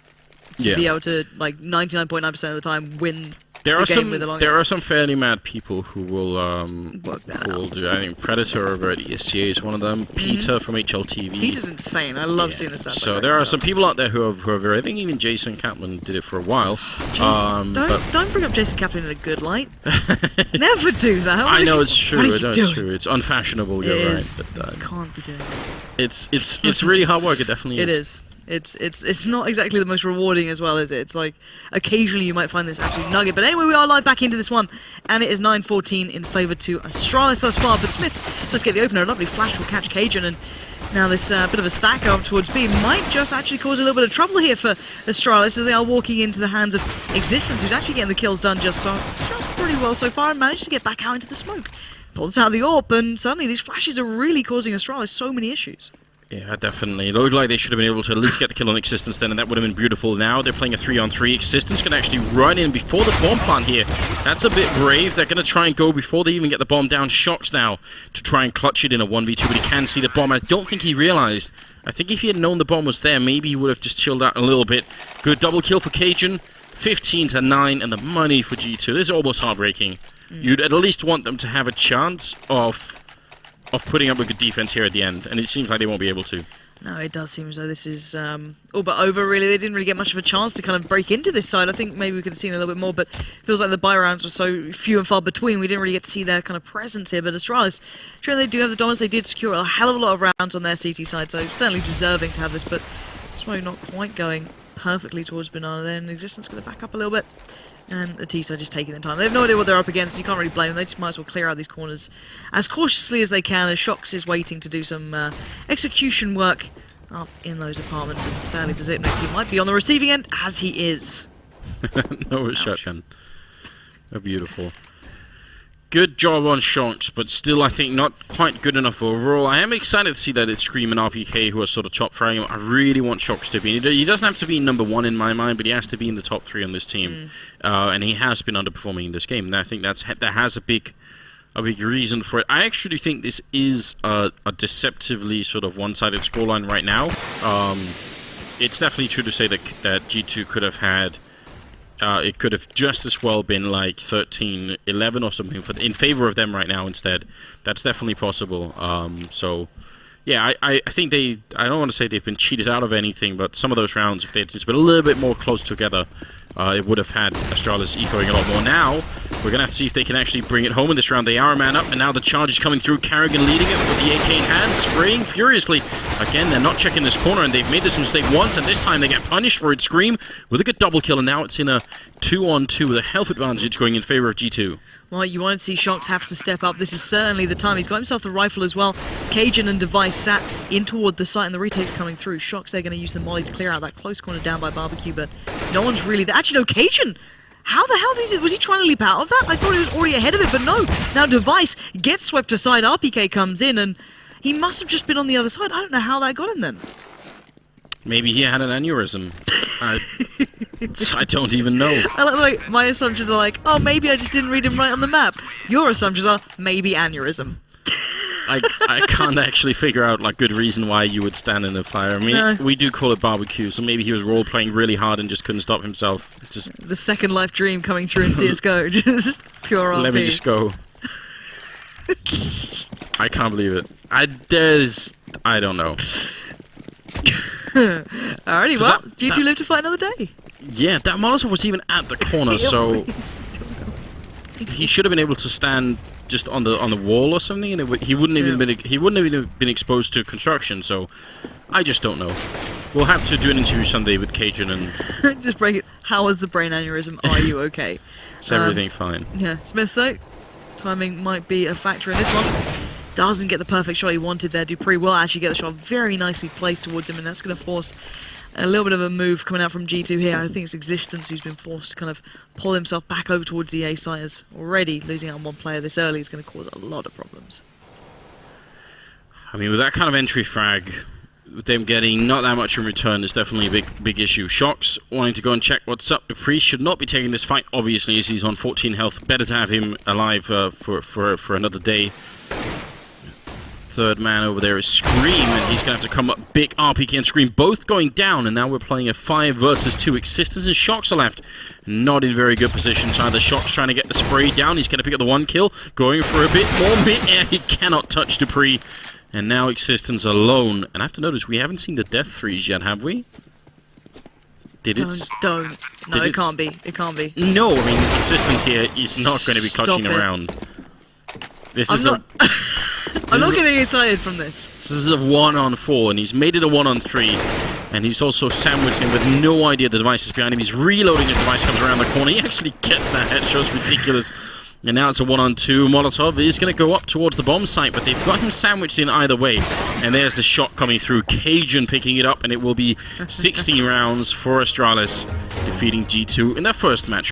to be able to, like, 99.9% of the time win There the are game with the long there are some fairly mad people who will Work that who will out. do. I think Predator over at ESCA is one of them. Peter from HLTV. Peter's insane. I love seeing this. So there are some people out there who are very. I think even Jason Catlin did it for a while. Jason, don't bring up Jason Kaplan in a good light. Never do that. I know it's What true. are you doing? It's unfashionable. It You're is. right. But, You can't be doing it. it's really hard work. It definitely It is. is. It's not exactly the most rewarding as well, is it? It's like occasionally you might find this absolute nugget. But anyway, we are live back into this one, and it is 9-14 in favour to Astralis thus far. But Smiths does get the opener. A lovely flash will catch Cajun, and now this bit of a stack up towards B might just actually cause a little bit of trouble here for Astralis as they are walking into the hands of Existence, who's actually getting the kills done just pretty well so far and managed to get back out into the smoke. Pulls out the AWP, and suddenly these flashes are really causing Astralis so many issues. Yeah, definitely. It looked like they should have been able to at least get the kill on Existence then, and that would have been beautiful. Now they're playing a 3-on-3. Existence can actually run in before the bomb plant here. That's a bit brave. They're going to try and go before they even get the bomb down. Shocks now to try and clutch it in a 1v2, but he can see the bomb. I don't think he realized. I think if he had known the bomb was there, maybe he would have just chilled out a little bit. Good double kill for Cajun. 15-9, and the money for G2. This is almost heartbreaking. You'd at least want them to have a chance of putting up a good defense here at the end, and it seems like they won't be able to. No, it does seem as though this is all but over, really. They didn't really get much of a chance to kind of break into this side. I think maybe we could have seen a little bit more, but it feels like the buy rounds were so few and far between, we didn't really get to see their kind of presence here. But Astralis, sure, they do have the dominance. They did secure a hell of a lot of rounds on their CT side, so certainly deserving to have this, but Smoke not quite going perfectly towards Banana there, and Existence going to back up a little bit. And the T-side just taking their time. They have no idea what they're up against, so you can't really blame them. They just might as well clear out these corners as cautiously as they can, as Shox is waiting to do some execution work up in those apartments. And sadly for Zipnix, he might be on the receiving end, as he is. No shotgun. Oh, beautiful. Good job on Shox, but still I think not quite good enough overall. I am excited to see that it's Scream and RPK who are sort of top fragging. I really want Shox to be. He doesn't have to be number one in my mind, but he has to be in the top 3 on this team. And he has been underperforming in this game. And I think that has a big reason for it. I actually think this is a deceptively sort of one-sided scoreline right now. It's definitely true to say that G2 could have had. It could have just as well been like 13-11 or something in favor of them right now instead. That's definitely possible. So, yeah, I think I don't want to say they've been cheated out of anything, but some of those rounds, if they'd just been a little bit more close together, it would have had Astralis ecoing a lot more. Now, we're going to have to see if they can actually bring it home in this round. They are a man up, and now the charge is coming through. Karrigan leading it with the AK in hand, spraying furiously. Again, they're not checking this corner, and they've made this mistake once, and this time they get punished for it. Scream with a good double kill, and now it's in a 2-on-2 with a health advantage going in favor of G2. Well, you want to see Shox have to step up. This is certainly the time. He's got himself the rifle as well. Cajun and Device sat in toward the site, and the retake's coming through. Shox, they're going to use the molly to clear out that close corner down by Barbecue, but no one's really there. Actually, no, Cajun! How the hell was he trying to leap out of that? I thought he was already ahead of it, but no. Now Device gets swept aside. RPK comes in, and he must have just been on the other side. I don't know how that got him then. Maybe he had an aneurysm. I don't even know. Like, my assumptions are like, oh, maybe I just didn't read him right on the map. Your assumptions are maybe aneurysm. I can't actually figure out like good reason why you would stand in the fire. I mean, No. we do call it barbecue, so maybe he was role playing really hard and just couldn't stop himself. Just The second life dream coming through in CSGO. Just pure RP. let me just go. I can't believe it. I don't know. Alrighty, well, G2 live to fight another day. Yeah, that Molotov was even at the corner, so he should have been able to stand just on the wall or something, and he wouldn't have even been exposed to construction. So I just don't know. We'll have to do an interview Sunday with Cajun and Just break it. How was the brain aneurysm? Are you okay? Is everything fine? Yeah, Smith though, timing might be a factor in this one. Doesn't get the perfect shot he wanted there. dupreeh will actually get the shot very nicely placed towards him, and that's going to force a little bit of a move coming out from G2 here. I think it's Existence who's been forced to kind of pull himself back over towards the A site, as already losing out on one player this early is going to cause a lot of problems. I mean, with that kind of entry frag, with them getting not that much in return, is definitely a big issue. Shocks wanting to go and check what's up. dupreeh should not be taking this fight, obviously, as he's on 14 health. Better to have him alive for another day. Third man over there is Scream, and he's going to have to come up big. RPK and Scream both going down, and now we're playing a 5 versus 2. Existence and Shocks are left. Not in very good positions either. Shocks trying to get the spray down. He's going to pick up the 1 kill. Going for a bit more mid-air. He cannot touch dupreeh. And now Existence alone. And I have to notice, we haven't seen the death freeze yet, have we? Don't. No, it can't be. It can't be. No, I mean, Existence here is not going to be clutching around. This is I'm not getting excited from this. This is a 1-on-4, and he's made it a 1-on-3. And he's also sandwiched him with no idea the device is behind him. He's reloading his device, comes around the corner. He actually gets that headshot. It's ridiculous. And now it's a 1-on-2. Molotov is going to go up towards the bomb site, but they've got him sandwiched in either way. And there's the shot coming through. cajunb picking it up, and it will be 16 rounds for Astralis, defeating G2 in their first match.